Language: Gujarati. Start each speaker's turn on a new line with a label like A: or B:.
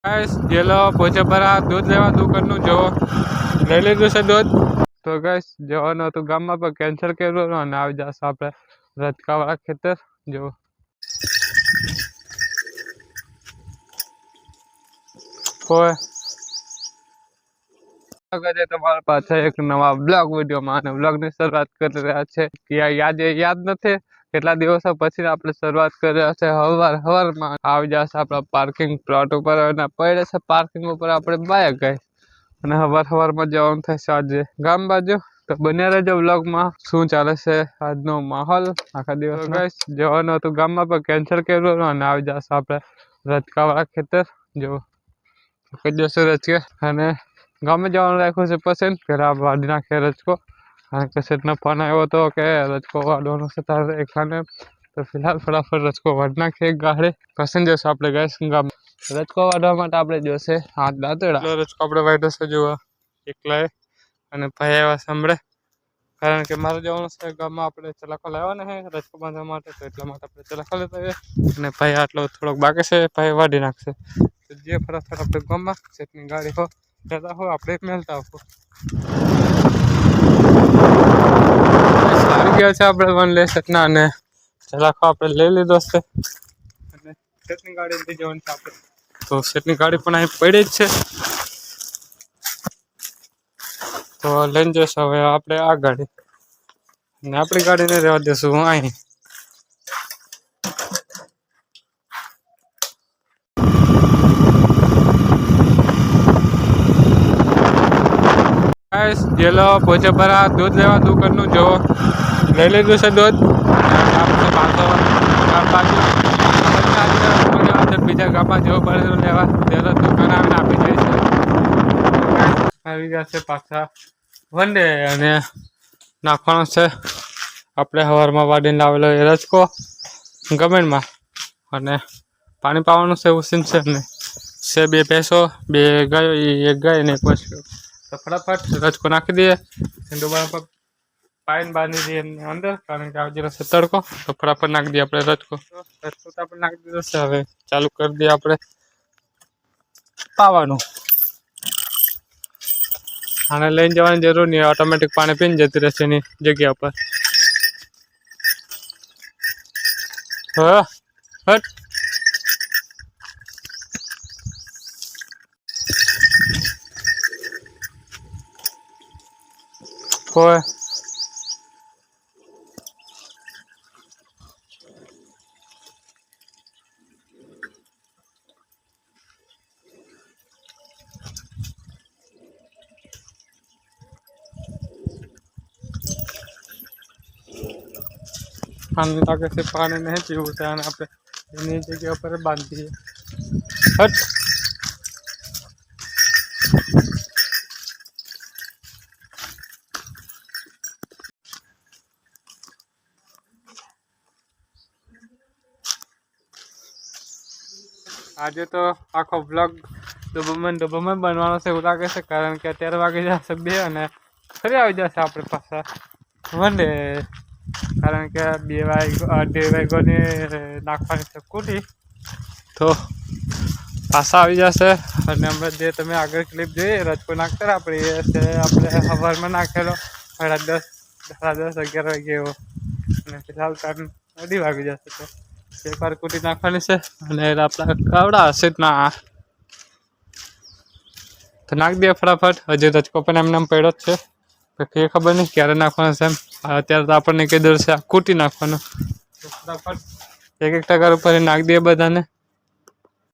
A: ગાઈસ જેલો પોચે ભરા દૂધ લેવા દુકાનનું જો લઈ લીધું છે દૂધ. તો ગાઈસ જવાનું હતું ગામમાં પણ કેન્સલ કર્યું અને આવી જશે આપણે રચકાવાળા ખેતર જો. કોઈ તમારા પાસે એક નવા બ્લોગ વિડીયોમાં અને બ્લોગની શરૂઆત કરી રહ્યા છે. યાદ નથી કેટલા દિવસો પછી આપણે શરૂઆત કરી રહ્યા છે. હવારમાં આવી જશે આપણા પાર્કિંગ પ્લોટ ઉપર અને પડે છે પાર્કિંગ ઉપર આપણે બાઇક ગઈ અને હવારમાં જવાનું થશે આજે ગામ બાજુ. તો બને રહેજો વ્લોગમાં શું ચાલે છે આજનો માહોલ આખા દિવસ. ગાઈસ જવાનું હતું ગામમાં પણ કેન્સલ કર્યું અને આવી જશે આપણે રચકાવાળા ખેતર જો કઈ દિવસે રચકે અને ગામે જવાનું રાખ્યું છે પસંદ પેલા વાડી નાખે રચકો કારણ કે સેટનો ફોન આવ્યો હતો કે રચકો વાળવાનો છે તારે એકલાને. તો ફિલહાલ ફટાફટ રચકો વાડી નાખીએ ગાડે પસંદ જશે આપણે ગેસ ગામ રચકો વાળવા માટે આપણે જોશે હાથ દાંતેડા રચકો આપણે વાઢ્યો છે જોવા એકલાએ અને ભાઈ એવા સાંભળે કારણ કે મારે જવાનું છે ગામમાં આપણે ચલાખો લાવવાના છે રચકો બાંધવા માટે તો એટલા માટે આપણે ચલાખો લેતા આવીએ અને ભાઈ આટલો થોડોક બાકી છે ભાઈ વાઢી નાખશે. તો જે ફટાફટ આપણે ગામમાં સેટની ગાડી હો લેતા હો આપણે મેળતા હો સારી ગયા છે આપણે વન લે સેટના અને ચલાખો આપણે લઈ લીધો છે અને સેટની ગાડી લઈ જવાની છે આપણે. તો સેટની ગાડી પણ અહીં પડી જ છે તો લઈને જઈશું હવે આપણે આ ગાડી અને આપણી ગાડીને રહેવા દઈશું હું અહીં. ગાઈસ જેલો પોચે ભરા દૂધ લેવા દુકાનનું જો લઈ લીધું છે દૂધ. બીજા ગામમાં જવું પડે લેવા જેલો દુકાન આવીને આપી જાય છે. આવી ગયા છે પાછા વંડે અને નાખવાનો છે આપણે હવારમાં વાડીને લાવેલો એ રચકો ગમેનમાં અને પાણી પાવાનું છે ઉસીન છે ને છે 2 ભેંસો 2 ગાયો એક ગાય ને એક પશુ. તો ફટાફટ રચકો નાખી દઈએ ડોબા પર પાઈને બાંધી દઈએ અંદર કારણ કે આવી જશે તડકો. તો ફટાફટ નાખી દઈએ આપણે રચકો તો આપણે નાખી દીધો છે. હવે ચાલુ કરી દઈએ આપણે પાવાનું. આને લઈને જવાની જરૂર નહીં ઓટોમેટિક પાણી પીને જતી રહેશે એની જગ્યા પર. હા હટ કોઈ પાણી લાગે છે પાણી નહીં પીવું છે અને આપણે એની જગ્યા પર બાંધીએ. હટ આજે તો આખો બ્લોગ ડબ્બામાં બનવાનો છે એવું લાગે છે કારણ કે અત્યારે વાગી જશે 2 અને ફરી આવી જશે આપણે પાછા વંડે કારણ કે 2 વાગ્યાની નાખવાની છે કુટી તો પાછા આવી જશે. અને અમે જે તમે આગળ ક્લિપ જોઈએ રચકો નાખતા આપણે એ છે આપણે સવારમાં નાખેલો 10:30 11 વાગે એવો અને ફિલહાલ ટાઈમ 2 વાગી જશે. તો એકવાર કુટી નાખવાની છે અને આપણા કાવડા હશે ના તો નાખી દે ફટાફટ. હજી રચકો પણ એમને પડ્યો જ છે કે ખબર નહીં ક્યારે નાખવાનો છે એમ. અત્યારે તો આપણને કીધું છે કૂટી નાખવાનું તો ફટાફટ 1-1 ટકા ઉપર નાખી દઈએ બધાને.